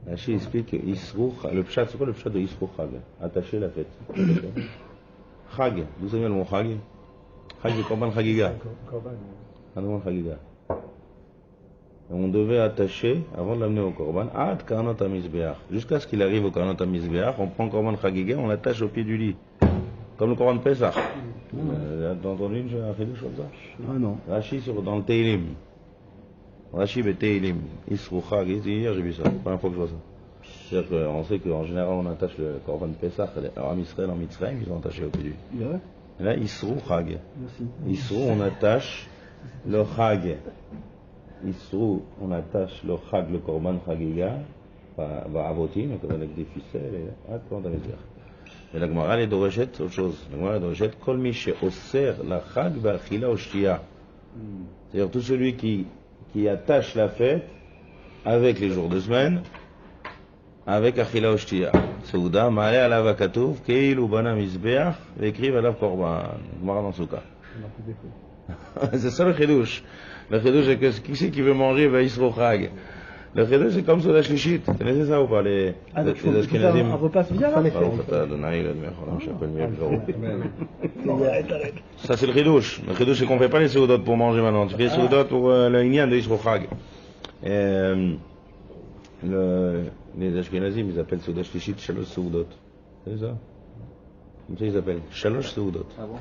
Rachid explique Isrou, le pshat, c'est quoi le pshat de Isrou Chag? Attacher la fête. Chag, d'où ça vient le mot Chag? Chag c'est Korban Chagiga. Korban Chagiga. On devait attacher, avant de l'amener au Korban, Ad Karnot HaMizbeach. Jusqu'à ce qu'il arrive au Karnot HaMizbeach, on prend Korban Chagiga, on l'attache au pied du lit. Comme le Korban Pesach. T'as entendu une chidouche comme ça? Ah non. Rachid dans le Teilim. Rachid et Teilim. Isrou Chag, hier j'ai vu ça, la première fois que je vois ça. C'est-à-dire qu'on sait qu'en général on attache le Korban Pesach, alors en Israël, en Mitzrayim, ils ont attaché au pied du lit. Et là, Isrou Chag. Isrou, on attache le Chag. Isrou, on attache le Chag, le Korban Chagiga, Avotim, avec des ficelles, et là, comment t'as mis ça? Et la Gemara, elle est d'Orechet, autre chose. La Gemara est d'Orechet, Kol mi she'oser la Chag v'achila oshtia. C'est-à-dire tout celui qui attache la fête avec les jours de semaine, avec achila oshtia. Seuda, ma'ale alav hakatuv, keilu bana mizbeach, ve'ekriv alav korban. Gemara dans Souka. C'est ça le chidouche. Le chidouche, c'est que qui c'est qui veut manger va Isrou Chag. Le chidouche, c'est comme Souda Shlishit. Vous connaissez ça ou pas les Ashkenazim? Un repas spécial là? Ça c'est le chidouche. Le chidouche, c'est qu'on ne fait pas les Seudot pour manger maintenant. Tu fais les Seudot pour le Inyan de Isrou Chag. Les Ashkenazim, ils appellent Souda Shlishit Shalosh Seudot. C'est ça? Comme ça ils appellent Shalosh Seudot. Ah bon?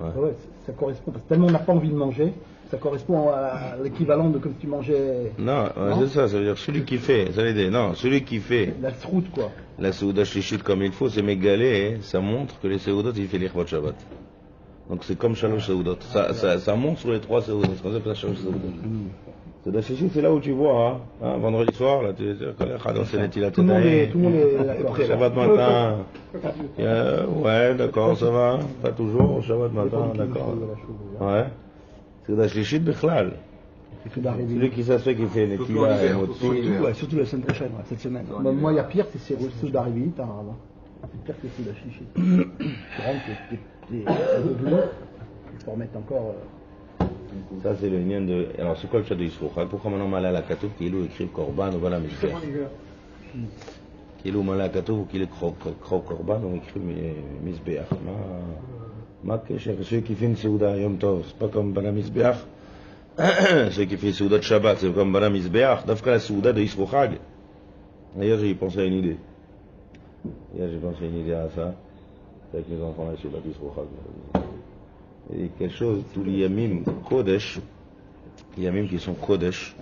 Ouais, ça correspond, parce que tellement on n'a pas envie de manger, ça correspond à l'équivalent de comme si tu mangeais. Non, c'est ça, ça veut dire celui qui fait, ça l'aider, non, celui qui fait. La sroute quoi. La Seouda Shlishit comme il faut, c'est mégalé, ça montre que les Seoudot, il fait l'Ichvot Shabbat. Donc c'est comme Shalosh Seoudot. Ça monte sur les trois Seoudot, c'est comme ça que ça Shalosh Seoudot. Seouda Shlishit, c'est là où tu vois, hein, vendredi soir, là, tu sais, tout le monde est d'accord. Shabbat matin, ouais, d'accord, ça va, pas toujours, Shabbat matin, d'accord. Ouais. Seouda Shlishit, Bechlal. Celui qui s'assure qui fait une équipe surtout la semaine prochaine, cette semaine. Moi, il y a pire, c'est Seouda Rivit, c'est pire que Seouda Shlishit. Tu rentres, t'es bleu, il faut remettre encore. Ça c'est le lien de. Alors c'est quoi le chat de Isrou Chag? Pourquoi maintenant Malal HaKatuv qui est écrit Korban ou Bala Mizbeach? Qui est Malal HaKatuv ou qui est Korban ou écrit Mizbeach? Ceux qui font une Seouda Yom Tov, c'est pas comme Bala Mizbeach. Ceux qui font Seouda de Shabbat, c'est comme Bala Mizbeach. D'Afka la Seouda de Isrou Chag. D'ailleurs j'ai pensé à une idée. Hier j'ai pensé à une idée à ça. Avec mes enfants là, Seouda de Isrou Chag. Et quelque chose, tous les Yamim Kodesh, les Yamim qui sont Kodesh,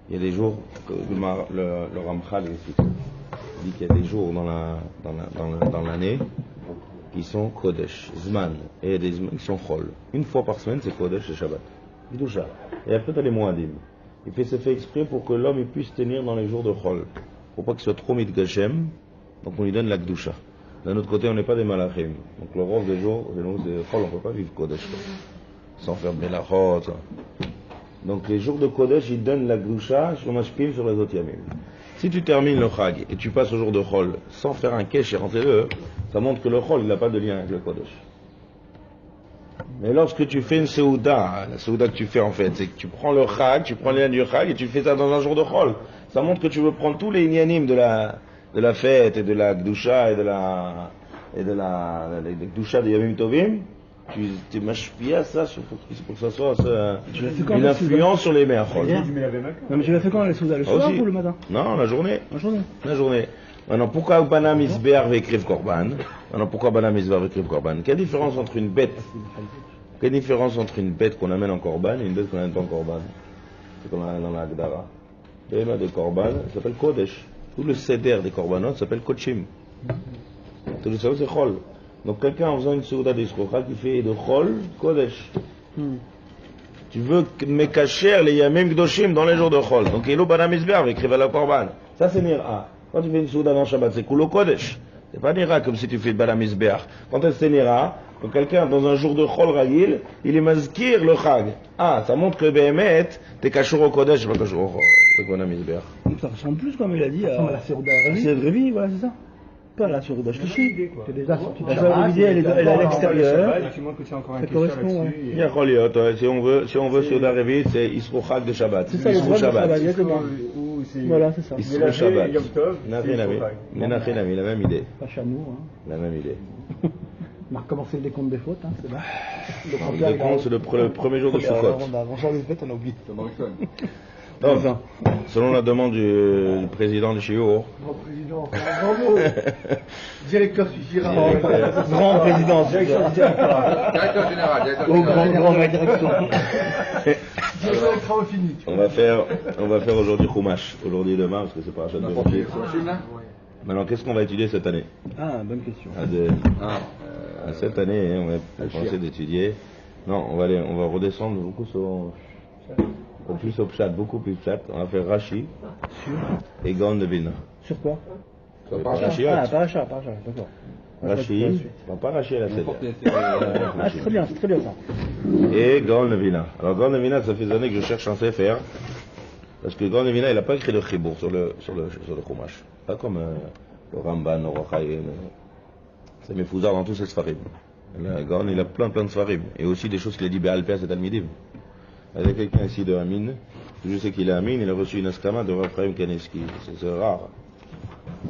il y a des jours, le Ramchal dit qu'il y a des jours dans l'année qui sont Kodesh, Zman, et il y a des Zman qui sont Chol. Une fois par semaine, c'est Kodesh et Shabbat. Bidoucha. Et après, tu as les Moadim. C'est fait exprès pour que l'homme puisse tenir dans les jours de Chol. Pour pas qu'il soit trop Midgashem, donc on lui donne la Gdusha. D'un autre côté, on n'est pas des malachim. Donc le rôle des jours, c'est Chol, on ne peut pas vivre Kodesh. Sans faire de Melachot. Donc les jours de Kodesh, ils donnent la Gdusha sur Mashpim, sur les autres Yamim. Si tu termines le Chag et tu passes au jour de Chol sans faire un Kesh et rentrer le, ça montre que le Chol, il n'a pas de lien avec le Kodesh. Mais lorsque tu fais une Seouda, la Seouda que tu fais en fait, c'est que tu prends le Chag, tu prends les liens du Chag et tu fais ça dans un jour de Chol. Ça montre que tu veux prendre tous les Inyanim de la fête et de la Gdusha et de la Gdusha de Yamim Tovim, tu mashpia ça pour que ça soit une influence sur les mers. Non mais tu l'as fait quand, la Seouda? Le soir ou le matin? Non, la journée. La journée. Maintenant, pourquoi Bana Mizbeach ve'ekriv Korban? Quelle différence entre une bête? Quelle différence entre une bête qu'on amène en Korban et une bête qu'on n'amène pas en Korban? C'est qu'on a dans la Agdara. L'Ema de Korban s'appelle Kodesh. Tout le céder des Korbanot s'appelle Kochim. Tout le céder c'est Chol. Donc quelqu'un en faisant une Seouda d'Isrou Chag qui fait de Chol, Kodesh. Tu veux mekacher les Yamim Gdoshim dans les jours de Chol. Donc il est au Bana Mizbeach avec la Korban. Ça c'est Nira. Quand tu fais une Seouda dans Shabbat, c'est Kulo Kodesh. C'est pas Nira comme si tu fais de Bana Mizbeach. Quand c'est Nira, quand quelqu'un dans un jour de Chol Ragil, il est mazkir le Chag. Ça montre que Behemet, t'es Kashur au Kodesh, pas Kashur au Chol. C'est Bana Mizbeach. Ça ressemble plus, comme il a dit, à la Seouda Revi. C'est Revi, voilà, c'est ça. Pas là sur Ouda Shlishi. C'est déjà sorti de La Shabbat. elle est à l'extérieur. Ça correspond, ouais. Il y a Choliot, ouais. Si on veut sur la Révit, c'est Isrochak de Shabbat. C'est ça le droit de Shabbat, exactement. Voilà, c'est ça. Isro Shabbat. Nachinami, la même idée. Pas chameau, hein. La même idée. On a recommencé le décompte des fautes, hein, c'est là. Le décompte, c'est le premier jour de Sukkot. Avant les fêtes, on a oublié. Donc, selon la demande du président du Chiour, Grand président, encore un grand mot. Directeur suffira. Grand président, Directeur général. au grand direction. Directeur des travaux finis. on va faire aujourd'hui Chumash, aujourd'hui et demain, parce que c'est pas Rachat de Bereshit. Maintenant, qu'est-ce qu'on va étudier cette année? Ah, bonne question. Cette année, on va commencer d'étudier. Non, on va redescendre beaucoup plus au Pshat, beaucoup plus Pshat. On va faire Rashi et Gaon de Vilna. Sur quoi? Rashi, Ah, Paracha, d'accord. Rashi, pas Rashi à la Seder. Ah, c'est très bien ça. Et Gaon de Vilna. Alors Gaon de Vilna, ça fait des années que je cherche un Sefer. Parce que Gaon de Vilna, il n'a pas écrit le Chibour sur le Chumash. Pas comme le Ramban, le Rochaï. C'est mes fouzards dans tous ces Sfarim. Le Gaon, il a plein de Sfarim. Et aussi des choses qu'il a dit Béal Père, c'est Talmidim. Il y a quelqu'un ici de Amin. Je sais qu'il est Amin, il a reçu une askama de Rav Chaim Kaneski. C'est rare.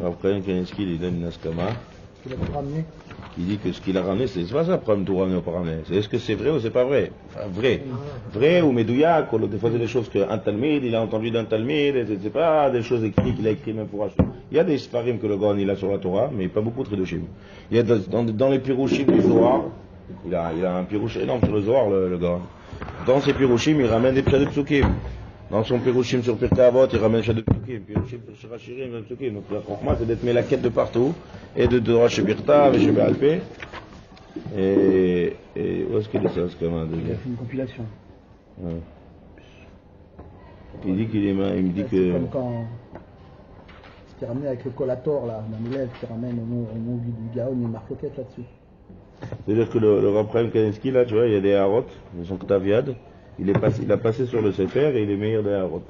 Rav Chaim Kaneski lui donne une askama. Tu l'as tout ramené? Il dit que ce qu'il a ramené, c'est pas ça le problème tout ramener ou pas ramener. C'est est-ce que c'est vrai ou c'est pas vrai? Enfin, vrai. Vrai ou médouillac, ou des fois c'est des choses qu'un Talmid, il a entendu d'un Talmid, c'est pas des choses écrites qu'il a écrites même pour acheter. Il y a des Sfarim que le Gaon il a sur la Torah, mais pas beaucoup de Tridoshim. Il y a dans les Pirouchim du Zohar, il a un Pirouch énorme sur le Zohar, le Gaon. Dans ses Pirouchim, il ramène des Pshat de Psukim. Dans son Pirouchim sur Pirkei Avot, il ramène Pshat de Psukim. Pirouchim sur Shirachirim, de Psukim. Donc la Chokhmah, c'est d'être mis la quête de partout. Et de Torah chez Birta, chez Béal Pé. Et où est-ce qu'il est ça, ce gamin? Il a fait une compilation. Ouais. Il me dit que. Comme quand. Ce qui est ramené avec le collator, là, d'un élève qui ramène au nom du Gaon, il marque loquette là-dessus. C'est-à-dire que le Rav Chaim Kaneski, là, tu vois, il y a des Harot, de son Ktaviad. Il a passé sur le Sefer et il est meilleur des Harot.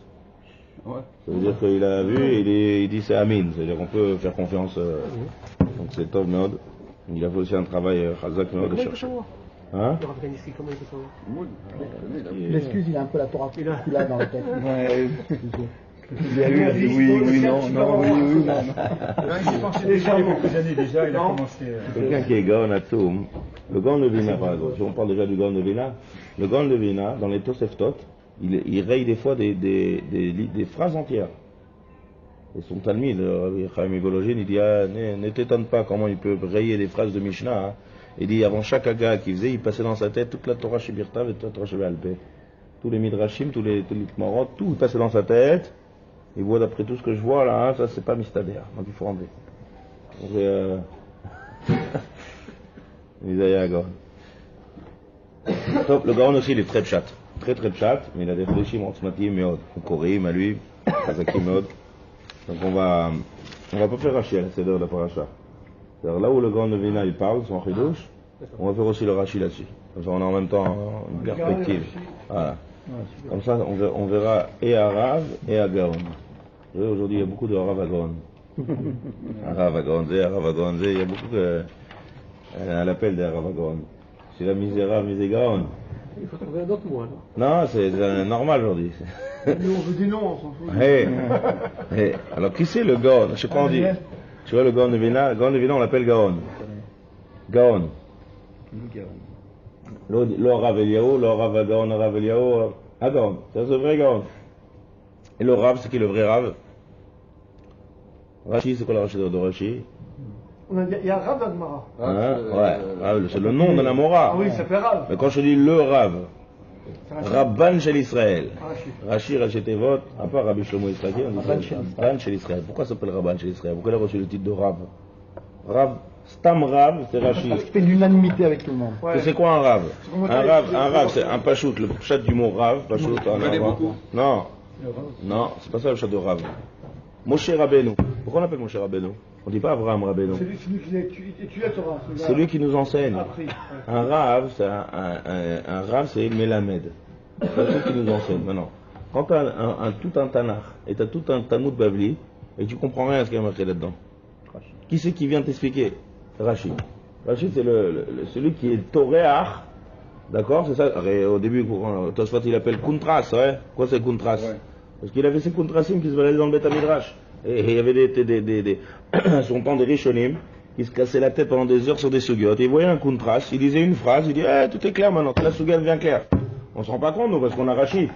Ouais. Ça veut dire qu'il a vu et il dit c'est Amin. C'est-à-dire qu'on peut faire confiance. Donc c'est Tov Meod. Il a fait aussi un travail Chazak Meod de chercher. Hein? Le Rav Kaneski, comment il peut savoir? L'excuse, il a un peu la Torah qu'il a dans la tête. Ouais. Oui, non. Il s'est penché déjà il y a quelques années déjà, il a commencé. Quelqu'un qui est Gaon Atsoum, le Gaon de Vilna par exemple, si on parle déjà du Gaon de Vilna, le Gaon de Vilna, dans les Toseftot, il raye des fois des phrases entières. Et son Talmid, Chaim Igologine, il dit ne t'étonne pas comment il peut rayer des phrases de Mishnah. Hein. Il dit avant chaque aga qu'il faisait, il passait dans sa tête toute la Torah chez Birta et toute la Torah chez Béal Pé. Tous les Midrashim, tous les Tmarot, tout il passait dans sa tête. Il voit d'après tout ce que je vois là, hein, ça c'est pas Mistadéa, donc il faut rentrer. Top, le Gaon aussi il est très pchat, très pchat, mais il a des réfléchis montsmatim meod, Korim à lui, Kazakim meod. Donc on va pas faire Rashi à la Seder de la Paracha. C'est-à-dire là où le Gaon de Vilna il parle, son Chidouche, on va faire aussi le Rashi là-dessus. Comme ça on a en même temps une perspective. Voilà. Comme ça on verra et à Rav et à Gaon. Aujourd'hui il y a beaucoup de Rav à Gaon. Rav à Gaon, il y a beaucoup à l'appel des Rav à Gaon. C'est la misérable, Gaon. Il faut trouver un autre mot alors. Non, c'est normal aujourd'hui. Nous on veut des noms, on s'en fout. Hey. Alors qui c'est le Gaon? Je sais pas on dit. Tu vois le Gaon de Vilna, on l'appelle Gaon. Gaon. Le Rav Eliyahu, le Rav Gaon, Rav Eliyahu, Gaon. C'est le vrai Gaon. Et le Rav, c'est qui le vrai Rav? Rashi, c'est quoi le Rashi de Rashi? Il y a Rav Admara. Ouais, c'est le nom d'un Amora. Ah oui, ça fait Rav. Mais quand je dis le Rav, Rabban Shel Israël. Rashi Tevot, à part Rabbi Shlomo Israël, on dit Rabban Shel Israël. Pourquoi ça s'appelle Rabban Shel Israël? Pourquoi il a reçu le titre de Rav? Rav, Stam Rav, c'est Rashi. Parce qu'il fait l'unanimité avec tout le monde. Ouais. C'est quoi un Rav? Un Rav, c'est un Pachout, le Pachat du mot Rav. Pachout, non, c'est pas ça le Pachat de Rav. Moshe Rabbeinu. Pourquoi on appelle Moshe Rabbeinu? On dit pas Avraham Rabbeinu. C'est celui qui étudie la Torah. Celui qui nous enseigne. Appris. Un Rav, c'est un Rav, c'est une Melamed. C'est celui qui nous enseigne. Maintenant, quand tu as tout un Tanakh et tu as tout un Talmud Bavli et tu comprends rien à ce qu'il y a marqué là-dedans, Qui c'est qui vient t'expliquer? Rashi. Rashi, c'est celui qui est Toréach. D'accord? C'est ça. Au début, Tosfot, il appelle Kuntras. Ouais? Quoi c'est Kuntras? Ouais. Parce qu'il avait ces Kuntrasim qui se balaдаient dans le Beth Midrash. Et il y avait son temps des Rishonim qui se cassaient la tête pendant des heures sur des sugiotes. Il voyait un Kuntras, il disait une phrase, il dit tout est clair maintenant, la sugia devient claire. On se rend pas compte, nous, parce qu'on a Rashi.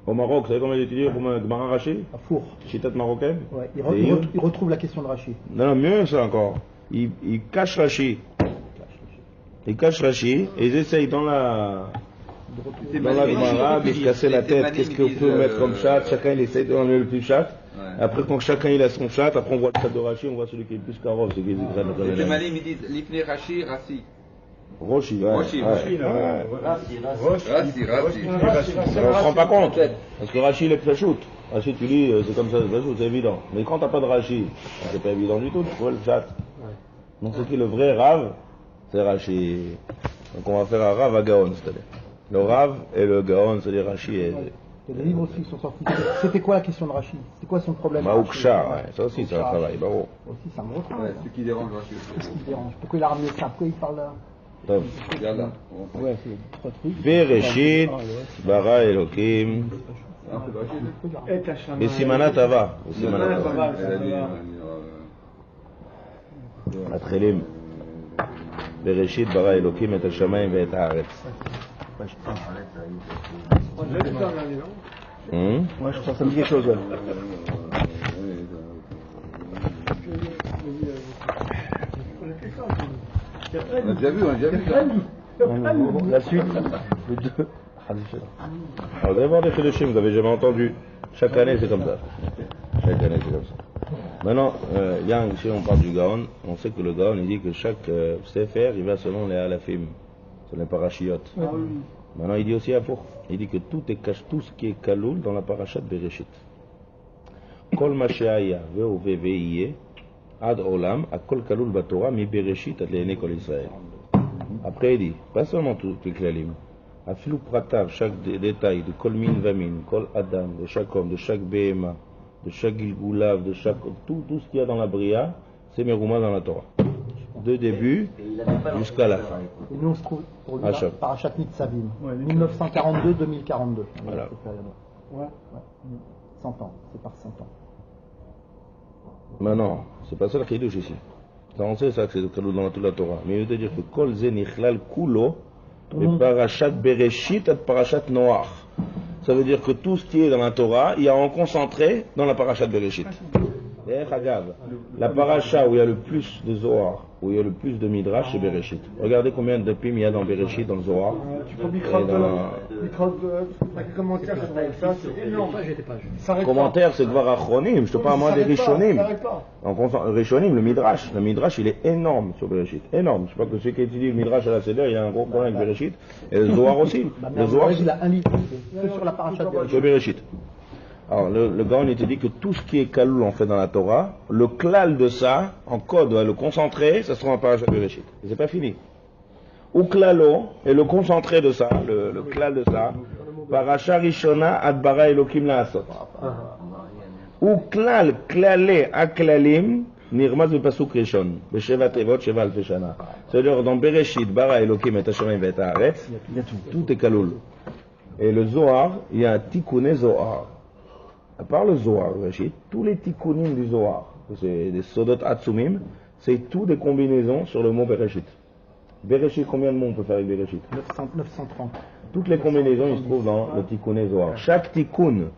Au Maroc, vous savez comment il étudie pour Gemara Rashi? À Four. Chitat marocaine? Ouais, il retrouve la question de Rashi. Non, mieux ça encore. Il cache Rashi. Ils cachent Rashi et ils essayent dans la Gemara de se casser la tête. Qu'est-ce qu'on peut mettre comme chat? Chacun il essaye d'enlever le plus chat. Après, quand chacun il a son chat, après on voit le chat de Rashi, on voit celui qui est le plus carreau. C'est qui est les Malim ils disent Lifne Rashi, Rassi. Roshi, ouais. Roshi. On ne se rend pas compte. Parce que Rashi il est plashout. Rashi tu lis, c'est comme ça, c'est plashout, c'est évident. Mais quand t'as pas de Rashi, c'est pas évident du tout, tu vois le chat. Donc ce qui est le vrai Rav, c'est Rashi. Donc on va faire un Rav à Gaon, c'est-à-dire. Le Rav et le Gaon, c'est-à-dire Rashi et... Il y a des livres aussi qui sont sortis. C'était quoi la question de Rashi? C'est quoi son problème? Maouksha, ouais. Ça aussi c'est un travail, bravo. Aussi c'est un gros travail. Ouais, ce qui dérange Rashi. Qu'est-ce qui dérange? Pourquoi il a ramené ça? Pourquoi il parle là? Top. Regarde là. Ouais, c'est trois trucs. Bereshit, bara Elokim, Besimanat Ava. Besimanat Ava. מתחילים בראשית ברא אלוקים את השמיים ואת הארץ. Moi je crois que ça me dit quelque chose. On a déjà vu La suite, le 2. Alors vous allez voir des Chidushim, vous n'avez jamais entendu. Chaque année c'est comme ça. Chaque année c'est comme ça. Maintenant, Yang, si on parle du Gaon, on sait que le Gaon il dit que chaque Sefer il va selon les Alafim, selon les parachiotes. Ah, oui. Maintenant il dit aussi à Four, il dit que tout ce qui est Kaloul dans la parachat Bereshit. Kol ma she'aya ve'u ve'yeh ad olam akol Kaloul baTorah mi Bereshit ad le'enei kol Israël. Après il dit, pas seulement tous les klalim, afilou pratav, chaque détail de kol min vamin, kol adam, de chaque homme, de chaque béhéma, de chaque gilgoulav, de chaque tout ce qu'il y a dans la Bria, c'est Merouma dans la Torah. De début jusqu'à la fin. Et nous on se trouve pour lui Parashat Nitzavim, 1942-2042. Voilà. Ouais. 100 ans, c'est par 100 ans. Maintenant, c'est pas ça le Kiddush ici. Ça, on sait ça que c'est le Kaloul dans toute la Torah. Mais il veut dire que Kol Ze Nichlal Kulo et Parashat Bereshit et Parashat Noach. Ça veut dire que tout ce qui est dans la Torah, il y a en concentré dans la Parashat Bereshit. La paracha où il y a le plus de Zohar, où il y a le plus de Midrash, c'est Bereshit. Regardez combien de pim il y a dans Bereshit, dans le Zohar. Tu peux commentaire, ça c'est énorme. Commentaire, c'est Dvar Achronim, je te parle moi des Rishonim. Rishonim, le Midrash il est énorme sur Bereshit, énorme. Je sais pas que ceux qui étudient le Midrash à la Seder, il y a un gros problème avec Bereshit. Et le Zohar aussi. Le Zohar, il a un livre que sur la paracha de Bereshit. Alors, le Gaon, il te dit que tout ce qui est Kaloul, en fait, dans la Torah, le klal de ça, en code, le concentré, ça sera un parashat Bereshit. Et c'est pas fini. Ou klalo, et le concentré de ça, le klal de ça, parasha rishona ad bara elokim la'asot. Ou klal, klalé, aklalim, nirmaz bepasuk rishon, besheva tevot, sheva alfe shana. C'est-à-dire, dans Bereshit, bara elokim et hashamayim et haaretz, tout est Kaloul. Et le Zohar, il y a un tikkuné Zohar. À part le Zohar, tous les tikkunim du Zohar, c'est des Sodot Atsumim, c'est tout des combinaisons sur le mot Bereshit. Bereshit, combien de mots on peut faire avec Bereshit? 930. Toutes les combinaisons, ils se trouvent dans le tikkuné Zohar. Chaque tikkun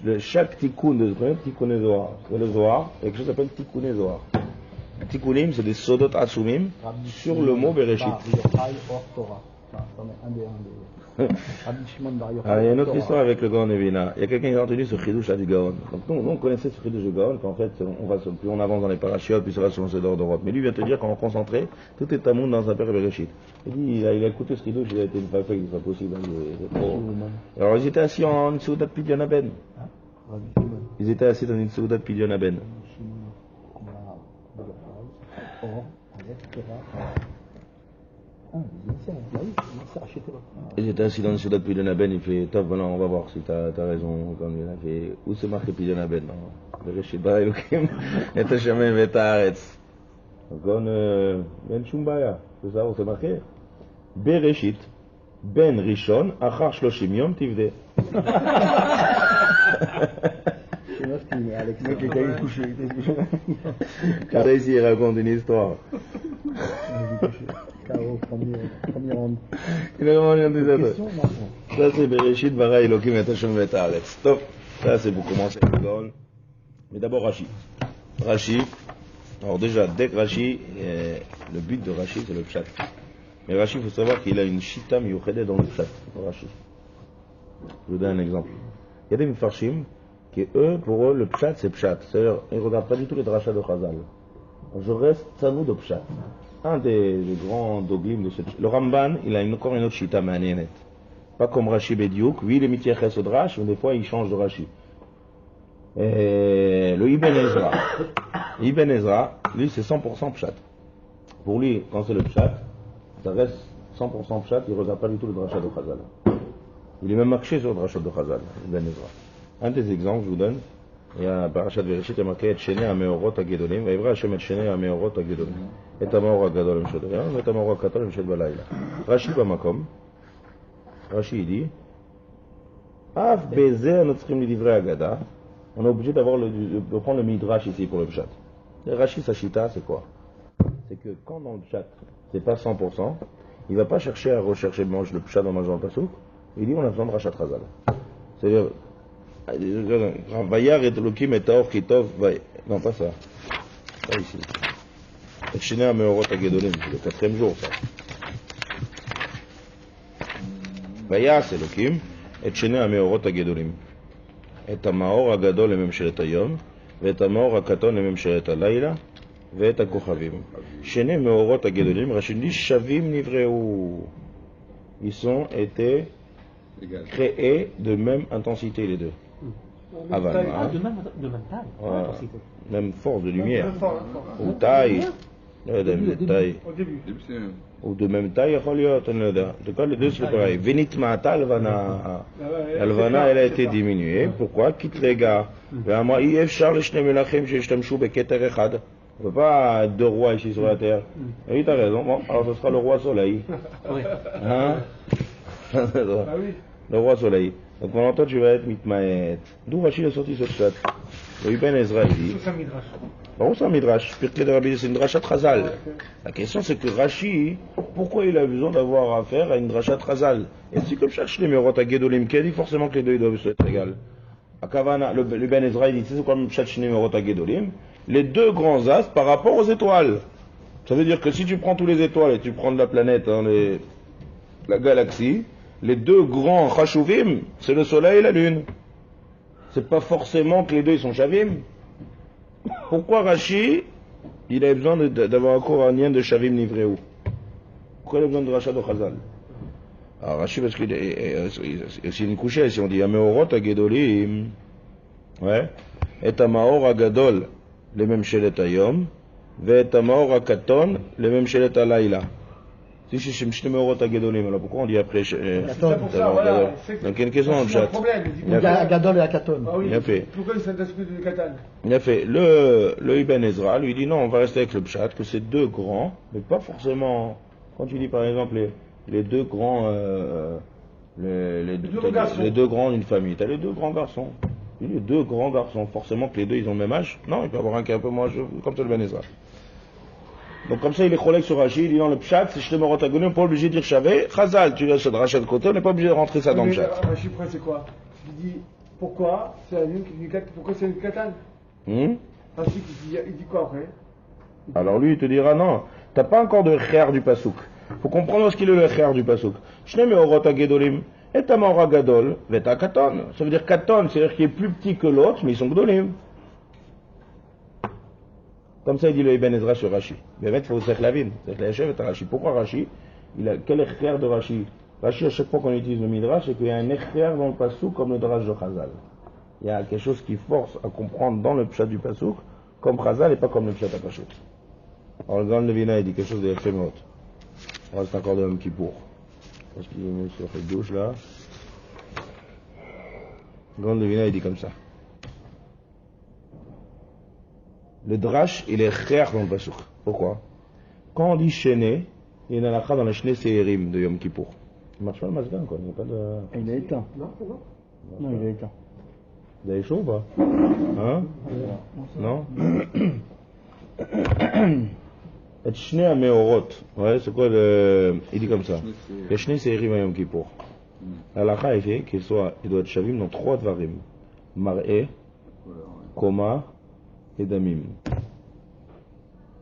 de ce tikkuné Zohar, c'est le Zohar, il y a quelque chose qui s'appelle tikkuné Zohar. Tikkunim, c'est des Sodot Atsumim sur le mot Bereshit. Il y a une autre histoire avec le Gaon Evina. Il y a quelqu'un qui a entendu ce chidouche du Gaon. Donc nous on connaissait ce chidouche du Gaon qu'en fait plus on avance dans les parachiotes, plus ça va selon ses ordres d'Europe. Mais lui vient te dire qu'en concentré, tout est tamoun dans un père Bereshit. Il a écouté ce chidouche, il a été une fois fait, c'est pas possible. Alors ils étaient assis en une souda de Pidyon Aben. Ils étaient assis dans une souda de Pidyon Aben. les initiales, bah oui, les initiales achetées. Il était assis dans le Souda de Pidonaben, il fait top, voilà, on va voir si t'as raison. Quand il a fait, où c'est marqué Pidonaben? Bereshit bara Elokim, et Hashem et Haaretz. Donc on, Ben Shumbaya, c'est ça où c'est marqué? Bereshit, Ben Rishon, Achar Shloshim Yom Tivde. C'est moi qui mets Alex, moi qui est couché. Quand ici il raconte une histoire. K.O. premier round. Il a vraiment rien dit ça. Question, non. Ça c'est Bereshit bara Elokim et Hashem et Haaretz. Top, ça c'est pour commencer le Gol. Mais d'abord Rashi. Rashi, alors déjà, dès que Rashi, le but de Rashi c'est le pshat. Mais Rashi, il faut savoir qu'il a une shita miyuchedet dans le pshat. Rashi. Je vous donne un exemple. Il y a des Mefarshim qui, eux, pour eux, le pshat c'est pshat. C'est-à-dire, ils ne regardent pas du tout les drachas de Chazal. Je reste tzavou de pshat. Un des grands doglim de ce le Ramban, il a encore une autre shita manienet. Pas comme Rashi Bediouk. Lui, il est mitieches au drash, mais des fois, il change de Rashi. Et le Ibn Ezra. Ibn Ezra, lui, c'est 100% pshat. Pour lui, quand c'est le pshat, ça reste 100% pshat, il ne regarde pas du tout le drachat de Chazal. Il est même marqué sur le drachat de Chazal, Ibn Ezra. Un des exemples, je vous donne, il y a un parachat de Bereshit, il y a marqué et Shene Ameorot Agedolim, Vaivra Hashem et Shene Ameorot Agedolim, et Amaor Agadol Mshed Bayam, et Amaor Akatol Mshed Balayla. Rashi Bamakom, Rashi il dit, Af Bezer Notzrim Lidivre Agada, on est obligé de prendre le midrash ici pour le pshat. Le Rashi Sashita, c'est quoi? C'est que quand dans le pshat, c'est pas 100%, il va pas chercher à rechercher le pshat en mangeant le pasouk, il dit on a besoin de rachat razal. C'est-à-dire, Vayar et Elokim et Taor Kitov, non pas ça, pas ici. Et Shene Ameorot Agedolim, c'est le 4e jour ça. Vayar c'est Elokim, et Shene Ameorot Agedolim. את המאור הגדול לממשלת היום, ואת המאור הקטון לממשלת הלילה, ואת הכוכבים. שני מאורות הגדולים, רש"י שווים נבראו. Ils ont été créés de même intensité les deux. Avalma. De même taille, intensité. Même force de lumière. Ou taille. taille. Au début. Ou de même taille, יכול להיות, אני לא יודע. En tout cas, les deux c'est pareil. ונטמעתה הלבנה. הלבנה, elle a été diminuée. Pourquoi? קיט רגע. ואמרה, אי אפשר לשני מלכים שהשתמשו בכתר אחד. On ne peut pas être deux rois ici sur la terre. Oui, t'as raison. Bon, alors ce sera le roi soleil. Hein? Le roi soleil. Donc pendant toi, tu vas être mitmaet. D'où Rashi a sorti ce chat? Le Ibn Ezra dit. Bon, c'est un midrash. C'est une drachat Chazal. La question c'est que Rashi, pourquoi il a besoin d'avoir affaire à une drachat Chazal? Et si comme chaque numéro à Gedolim, qui a dit forcément que les deux ils doivent être égales. À Kavana, le Ibn Ezra il dit c'est comme chaque numéro à Gedolim, les deux grands astres par rapport aux étoiles. Ça veut dire que si tu prends tous les étoiles et tu prends de la planète, hein, la galaxie, les deux grands Chashuvim, c'est le soleil et la lune. C'est pas forcément que les deux ils sont Shavim. Pourquoi Rashi, il a besoin d'avoir encore un lien de Shavim Nivreou? Pourquoi il a besoin de Rachat de Chazal? Alors Rashi, parce qu'il est aussi une couchée, si on dit Ameorot Agedolim, ouais, et Amaor Agadol, les mêmes Shelet Ayom, et Amaor Akaton, les mêmes Shelet Alayla. Si je suis Shemeorot Agedolim, alors pourquoi on dit après Akaton? Pour ça, voilà. Donc il y a une question dans le chat. Agadol et Akaton. Ah oui. Il a fait. Pourquoi il s'intéresse de Katan? Il a fait. Le Ibn Ezra lui dit non, on va rester avec le pshat, que c'est deux grands, mais pas forcément. Quand tu dis par exemple les deux grands, les deux grands d'une famille, tu as les deux grands garçons. Il dit les deux grands garçons, forcément que les deux ils ont le même âge? Non, il peut y avoir un qui est un peu moins jeune, comme ça le Ibn Ezra. Donc comme ça il est collègue sur Rashi, il dit dans le pshat, si je te me retagoné, on n'est pas obligé de dire Chavé, Chazal, tu laisses le rachat de côté, on n'est pas obligé de rentrer ça dans le pshat. Rashi prend c'est quoi? Il dit pourquoi c'est la lune qui dit pourquoi c'est une Katan? Rashi il dit quoi après? Alors lui il te dira non, t'as pas encore de kher du pasouk. Faut comprendre ce qu'il est le kher du pasouk. Shne meorot agedolim, et amaor gadol, veta katon. Ça veut dire katon, c'est-à-dire qu'il est plus petit que l'autre, mais ils sont gdolim. Comme ça il dit le Ibn Ezra sur Rashi. Mais il faut faire la ville, c'est la chef et Rashi. Pourquoi Rashi? Quel est kher de Rashi? Rashi, à chaque fois qu'on utilise le midrash, c'est qu'il y a un kher dans le pasouk comme le drash de Chazal. Il y a quelque chose qui force à comprendre dans le pshat du pasouk comme Chazal et pas comme le pshat à Pashut. Alors le grand Levina il dit quelque chose de Efemot. On reste encore de Yom Kippour. Parce qu'il est mis sur la gauche là. Grande Levina, il dit comme ça. Le drash, il est rare dans le Pasuk. Pourquoi? Quand on dit Chéné, il y a une halakha dans la Chéné Seherim de Yom Kippour. Il marche pas le masgan, quoi. Il n'y a pas de... Il est éteint. Non, il est éteint. Vous avez chaud ou pas? Hein? Non? Et Shne Ameorot. Ouais, c'est quoi le. Il dit comme ça. Le Shne Seherim à Yom Kippour. L'halakha est fait qu'il doit être Shavim dans 3 Dvarim: Mar'e, Koma et Damim.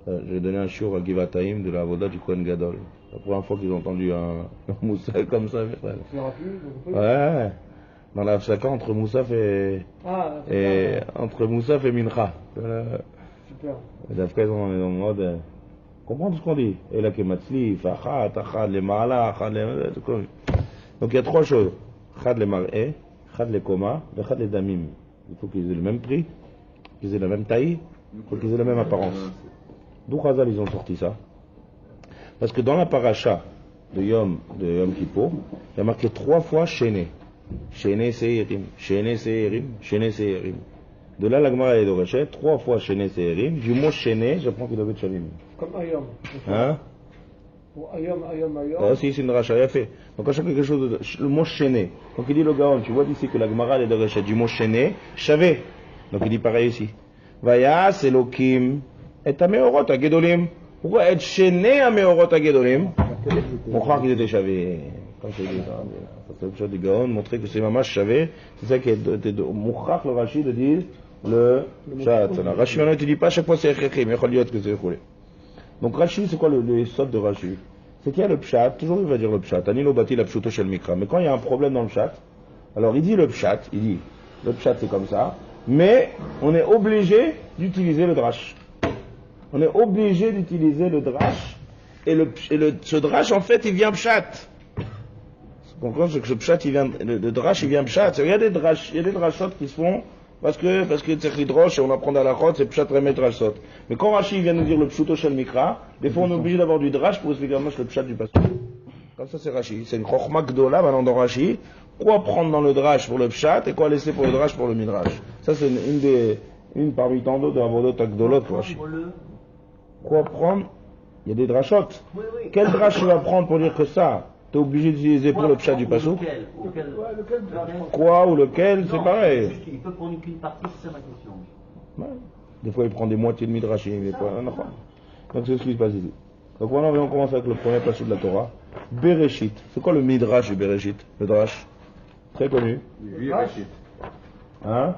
J'ai donné un shiur à Givataim de la Avoda du Kohen Gadol. C'est la première fois qu'ils ont entendu un Moussaf comme ça. C'est rapide, Ouais. Dans la Hafsaka entre Moussaf et. Entre Moussaf et Mincha. Super. D'après, on est dans le mode. Comprendre ce qu'on dit. Et là, Kematzli, Fachat, Achad, les Ma'ala, Achad, les. Donc il y a 3 choses. Chad les Mar'e, Chad les Koma, et Chad les Damim. Il faut qu'ils aient le même prix, qu'ils aient la même taille, il faut qu'ils aient la même apparence. D'où Chazal ils ont sorti ça? Parce que dans la paracha de Yom Kippour, il y a marqué 3 fois Chéné. Chéné Seherim, Chéné Seherim, Chéné Seherim. De là, la Gemara est de Rechet, 3 fois Chéné Seherim. Du mot Chéné, j'apprends qu'il doit être Shavim. Comme Ayom. Hein? Pour Ayom. Ah, si, c'est une racha, il a fait. Donc, à chaque quelque chose, le mot Chéné. Donc, il dit le Gaon, tu vois d'ici que la Gemara est de Rechet, du mot Chéné, Chavé. Donc, il dit pareil ici. Vayas Elokim et Ameorot à Gedolim. Pourquoi être Chéné à Meorot à Gedolim? On croit qu'il était Chavé. Comme c'est dit, c'est le chat du Gaon, montrer que c'est mamash Chavé. C'est ça qui est Mouchach le Rashi de dire le chat. Le Rashi maintenant, il ne dit pas à chaque fois c'est Echechim, mais il faut dire que c'est Choulé. Donc Rashi, c'est quoi le sot de Rashi? C'est qu'il y a le pshat, toujours il va dire le pshat. Anilo bati la pshuto shel mikra. Mais quand il y a un problème dans le pshat, alors il dit le pshat, il dit le pshat c'est comme ça, mais on est obligé d'utiliser le drash. On est obligé d'utiliser le drash, et ce drash en fait il vient pshat. Vous comprenez, c'est que ce pshat il vient, le drash il vient pshat. Il y a des drashot qui se font parce que c'est l'hydroche et on apprend à la chod, c'est pshat remet drashot. Mais quand Rashi vient nous dire le pshuto shel mikra, des fois on est obligé d'avoir du drash pour expliquer le pshat du pasuk. Comme ça c'est Rashi. C'est une chokhma gdola maintenant dans Rashi. Quoi prendre dans le drash pour le pshat et quoi laisser pour le drash pour le midrash. Ça c'est une parmi tant d'autres de la vodot agdolot Rashi. Quoi prendre? Il y a des drashot. Quel drash tu vas prendre pour dire que ça? T'es obligé d'utiliser pour le pshat du pasuk? Quoi ou lequel, c'est pareil. Il peut prendre qu'une partie, c'est ça ma question. Ouais. Des fois il prend des moitiés de midrash. Donc c'est ce qui se passe ici. Donc maintenant on commence avec le premier pasuk de la Torah. Bereshit. C'est quoi le midrash du Bereshit? Le drash. Très connu. Bishvil Reshit. Hein?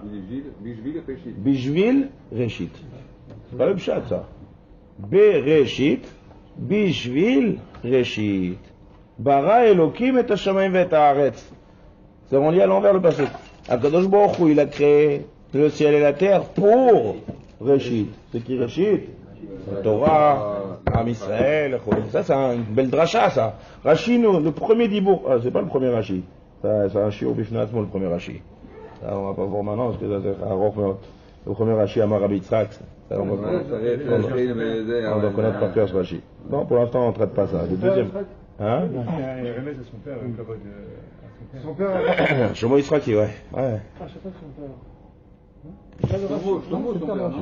Bishvil Reshit. Bishvil Reshit. C'est pas le pshat ça. Bereshit. Bishvil Reshit. Bara Elokim et Hashamayim et Haaretz. C'est on lit à l'envers le pasuk. Akadosh Baruch Hu, il a créé le ciel et la terre pour Reshit. C'est qui Reshit? La Torah, Am Israël, ça c'est une belle dracha ça. Rashi, le premier dibour, c'est pas le premier Rashi. C'est un shiur bifnatzmo le premier Rashi. Ça on va pas voir maintenant parce que ça c'est un roch. Le premier Rashi Amar Rabbi Yitzhak. On doit connaître par cœur ce Rashi. Non, pour l'instant on ne traite pas ça. Le deuxième. Hein? Hermès à son père, Son père. Shlomo Yitzhaki, ouais. Ah, je sais pas son père.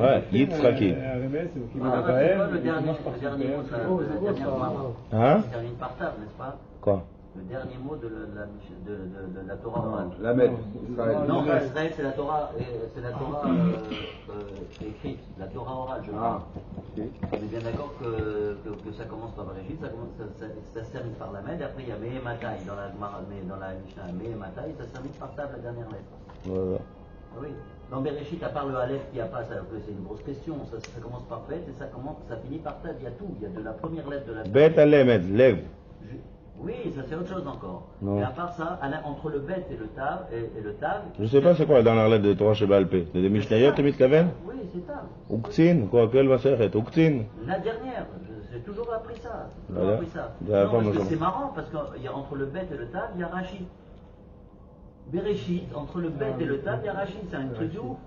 Ouais, Yitzhaki. Hermès, c'est qui C'est pas le dernier mot, ça, la dernière Hein? c'est une partage, n'est-ce pas? Quoi? Le dernier mot de la Torah orale. La mettre. Non, Israël, c'est la Torah, écrite, la Torah orale, je crois. On est bien d'accord que ça commence par Bereshit, ça se termine par la Med, après il y a Mehematai dans la Mishnah, Mehematai, ça se termine par Tav, la dernière lettre. Voilà. Oui. Dans Bereshit, à part le Aleph qui a pas, c'est une grosse question, ça commence par Bet et ça finit par Tav, il y a tout, il y a de la première lettre de la Bet Alemed, lève. Oui, ça c'est autre chose encore. Non. Mais à part ça, entre le Bet et le Tav, Je sais pas c'est quoi la dernière lettre de Torah chez Balpé. C'est des Mishnayot, tu Mitkaven? Oui, c'est Tav. Uktzin, quoi, quelle va faire? Uktzin. La dernière, j'ai toujours appris ça. Voilà. Non, parce que c'est marrant, parce qu'entre le Bet et le Tav, il y a Rashi. Bereshit, entre le Bet et le Tav, il y a Rashi, c'est un truc de ouf.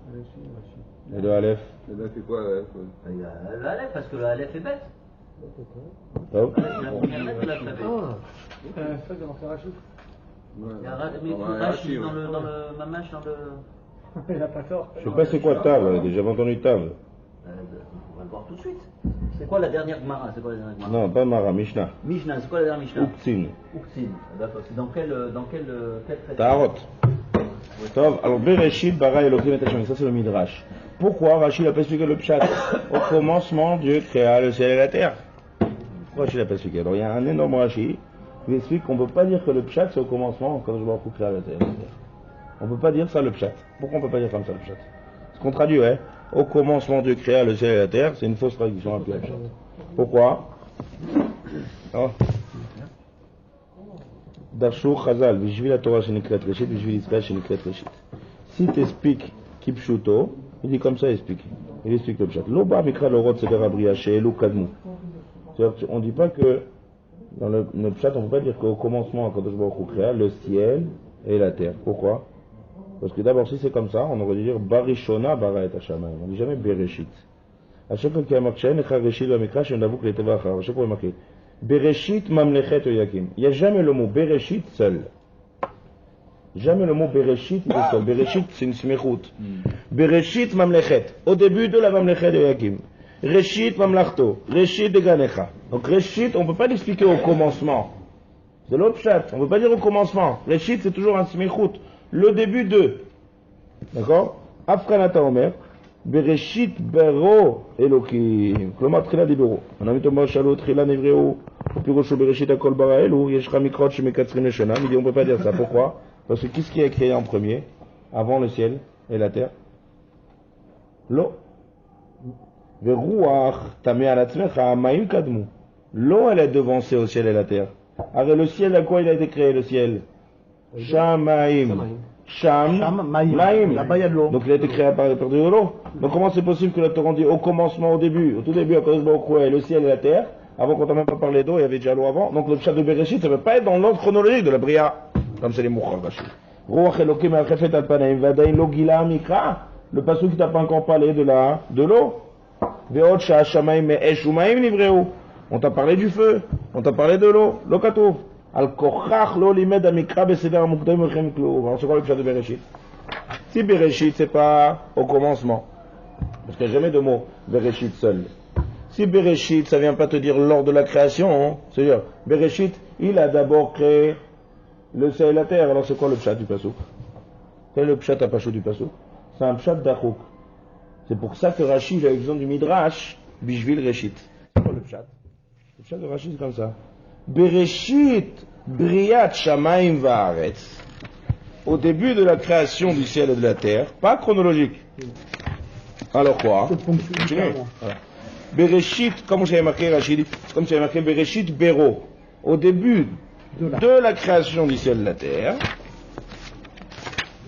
Et le Aleph? C'est quoi Il y a le Aleph, parce que le Aleph est bête. טוב? La première lettre de l'alphabet. C'est un fait de l'enfer Rachid. Il y a Rashi dans le Mamash, dans le. Il n'a pas tort. Je sais pas c'est quoi table, j'ai jamais entendu table. On va le voir tout de suite. C'est quoi la dernière Gemara? C'est quoi la dernière Gemara? Non, pas Mara, Mishnah. Mishnah, c'est quoi la dernière Mishnah? Uktzin. Uktzin. D'accord. C'est dans quel traité? Tarot. Tov, alors Bereshit, Bara Elohim et Hashem, ça c'est le Midrash. Pourquoi Rachid n'a pas expliqué le pshat? Au commencement, Dieu créa le ciel et la terre. Pourquoi Rachid n'a pas expliqué? Alors il y a un énorme Rachid qui explique qu'on ne peut pas dire que le pshat c'est au commencement quand je vois créer la terre. On ne peut pas dire ça le pshat. Pourquoi on ne peut pas dire comme ça le pshat? Ce qu'on traduit, hein, au commencement Dieu créa le ciel et la terre, c'est une fausse traduction appelée le pshat. Pourquoi? Oh. Dashur Chazal, Vishvil la Torah Shenikret Reshit, Vishvil Israël Shenikret Reshit. Si tu expliques Kipshuto, il dit comme ça, il explique le pshat. Loba Mikra Lorot Sever Abriya Sheelu Kadmu. C'est-à-dire qu'on ne dit pas que dans le pshat, on ne peut pas dire qu'au commencement, quand je créa le ciel et la terre. Pourquoi? Parce que d'abord, si c'est comme ça, on aurait dû dire Barishona Bara et Hashamayim. On ne dit jamais Bereshit. À chaque fois qu'il y a marqué Shein Echad Reshit Vamikra, Shein Davuk Leteva Achar. À chaque fois il y a marqué Bereshit Mamlechet Yoyakim. Il n'y a jamais le mot Bereshit seul. Jamais le mot Bereshit il est seul. Bereshit c'est une smichut. Bereshit Mamlechet. Au début de la Mamlechet Yoyakim. Reshit Mamlachto. Reshit de Ganecha. Donc Reshit, on ne peut pas l'expliquer au commencement. C'est l'autre chat. On ne peut pas dire au commencement. Reshit c'est toujours un smichut. Le début de. D'accord? Afkanata Omer. Bereshit bero Elokim. כלומר תחילה דיברו. הנמית אומר שאלו תחילה נבראו ופירושו בראשית הכל ברא אלו. יש לך מקרות שמקצרים לשנה. Mais on ne peut pas dire ça. Pourquoi? Parce que qu'est-ce qui est créé en premier avant le ciel et la terre? L'eau. ורוח תמה על עצמך המים קדמו. L'eau elle est devancée au ciel et la terre. Alors le ciel à quoi il a été créé le ciel? Shamaim. Sham, Maïm. Là-bas il y a de l'eau. Donc il a été créé à partir de l'eau. Donc comment c'est possible que le Torah dit au commencement, au début, au tout début, à cause de le ciel et la terre, avant qu'on n'a même pas parlé d'eau, il y avait déjà l'eau avant. Donc le pshat de Bereshit, ça ne peut pas être dans l'ordre chronologique de la Bria, comme c'est les Mouchar Rachid. Ruach Elokim al-Chefet al-Panaim, Vadain lo Gila Mikra, le passage qui t'a pas encore parlé de l'eau. Ve'ot sha'ashamaim me'esh u'maim nivreu. On t'a parlé du feu, on t'a parlé de l'eau, l'eau katouf. Al-Kochach lo limed amikra beseder amukdam mechem klou. Alors c'est quoi le pshat de Bereshit? Si Bereshit c'est pas au commencement, parce qu'il n'y a jamais de mot Bereshit seul. Si Bereshit ça vient pas te dire lors de la création, hein, c'est-à-dire Bereshit il a d'abord créé le ciel et la terre. Alors c'est quoi le pshat du pasuk? Quel est le pshat à pasuk du pasuk? C'est un pshat d'Achouk. C'est pour ça que Rachid a eu besoin du Midrash Bishvil Reshit. C'est quoi le pshat? Le pshat de Rachid c'est comme ça. Bereshit Briat Shamaim Vaaretz. Au début de la création du ciel et de la terre, pas chronologique. Alors quoi? Voilà. Bereshit, comme j'avais marqué Rachid, comme j'avais marqué Bereshit Bero. Au début de la création du ciel et de la terre,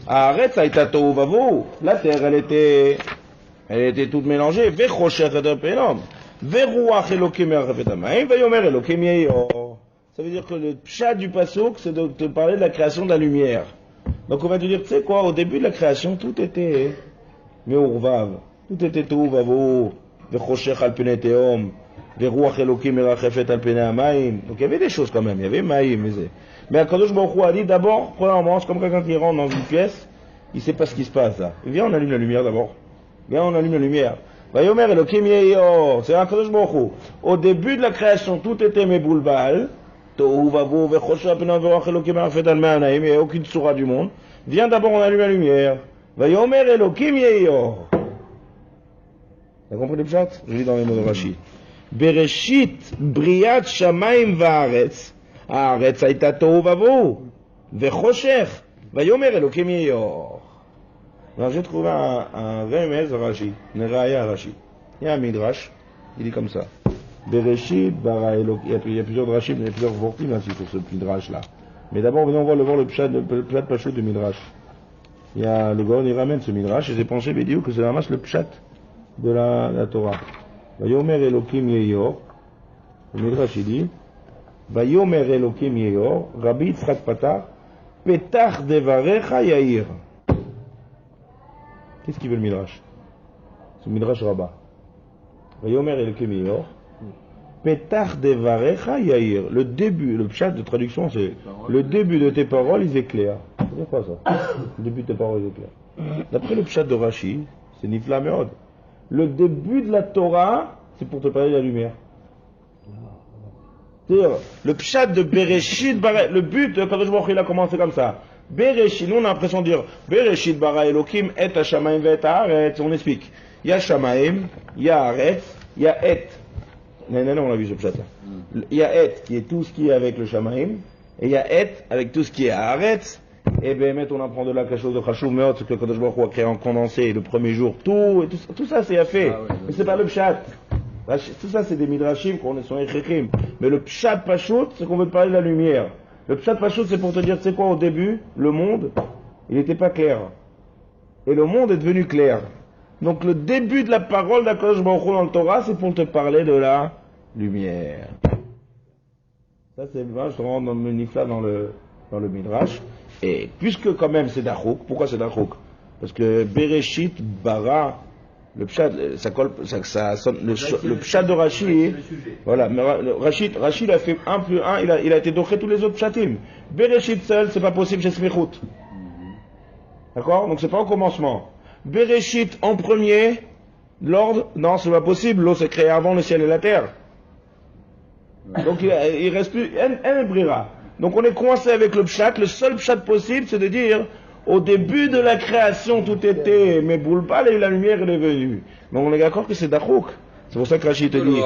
Haaretz Haïta Tohu Vavo. La terre, elle était toute mélangée. Vechosher Eder Penom. Veruach Elokim Merachefet Hamayim. Vayomer Elokim Yeyor. Ça veut dire que le pshat du pasuk, c'est de te parler de la création de la lumière. Donc on va te dire, tu sais quoi, au début de la création, tout était meurvav, tout était tohu vavo, vechoshech al pnei tehom, veruach elokim merachefet al pnei hamayim. Donc il y avait des choses quand même, il y avait maïm, mais Akadosh Baruch Hu a dit d'abord, premièrement, c'est comme quelqu'un qui rentre dans une pièce, il sait pas ce qui se passe là. Viens, on allume la lumière d'abord. Viens, on allume la lumière. Vayomer elokim yeyor, c'est Akadosh Baruch Hu. Au début de la création, tout était meboulbal. Il n'y a aucune sourate du monde. Viens d'abord, on allume la lumière. Vayomer Elokim Yeyor. T'as compris le pshat? Je lis dans les mots de Rashi. Bereshit Briat Shamaim Vaaretz. Haaretz Haïta Tohu Vavo. Vechoshech. Vayomer Elokim Yeyor. Alors j'ai trouvé un remez à Rashi. Une raya à Rashi. Il y a un midrash. Il dit comme ça. Bereshit, bara Elokim. Il y a plusieurs drashim, il y a plusieurs vortim ainsi sur ce midrash là. Mais d'abord, venons voir le pshat pashut du midrash. Il y a le Gaon, il ramène ce midrash et j'ai pensé, vidéo que c'est vraiment le pshat de la Torah. Vayomer Elokim Yeyor. Le midrash il dit Vayomer Elokim Yeyor. Rabbi Yitzchak Patar. Petach devarecha Yair. Qu'est-ce qu'il veut le midrash? C'est le midrash Rabbah. Vayomer Elokim Yeyor. Petar devarecha yair. Le début, le pshat de traduction, c'est le début de tes paroles, ils éclairent. C'est quoi ça? Le début de tes paroles, ils éclairent. D'après le pshat de Rashi, c'est Nifla Meod. Le début de la Torah, c'est pour te parler de la lumière. C'est-à-dire, le pshat de Bereshit, le but de Kadosh Baruch Hu, il a commencé comme ça. Bereshit, nous on a l'impression de dire Bereshit bara Elokim et Hashamaim ve et Haaretz. On explique. Il y a Shamaim, il y a Haaretz, il y a Et. Non, on a vu ce pshat là. Il y a Et qui est tout ce qui est avec le Shamaim, et il y a Et avec tout ce qui est Haaretz. Et bien, on apprend de là quelque chose de Chashuv Meod, ce que Kadosh Baruch Hu a créé en condensé le premier jour. Tout ça c'est fait. Mais c'est pas le pshat. Tout ça c'est des midrashim qu'on sont écrits. Mais le pshat pashut, c'est qu'on veut te parler de la lumière. Le pshat pashut, c'est pour te dire, tu sais quoi, au début, le monde, il n'était pas clair. Et le monde est devenu clair. Donc le début de la parole d'Akadosh Baruch Hu dans le Torah, c'est pour te parler de la lumière. Ça c'est vrai, je te rends dans le nifla dans le midrash. Et puisque quand même c'est Dachouk, pourquoi c'est Dachouk? Parce que Bereshit, Bara, le pshat, ça sonne, le pshat de Rashi, voilà, mais Rashi il a fait 1 plus 1, il a été doché tous les autres pshatim. Bereshit seul, c'est pas possible chez Smichut. D'accord? Donc c'est pas au commencement. Bereshit en premier, l'ordre, non, c'est pas possible, l'eau s'est créée avant le ciel et la terre. Donc il reste plus, un brira. Donc on est coincé avec le pshat, le seul pshat possible, c'est de dire, au début de la création, tout était, mais boule pas, et la lumière elle est venue. Mais on est d'accord que c'est Dachouk. C'est pour ça que Rashi te dit.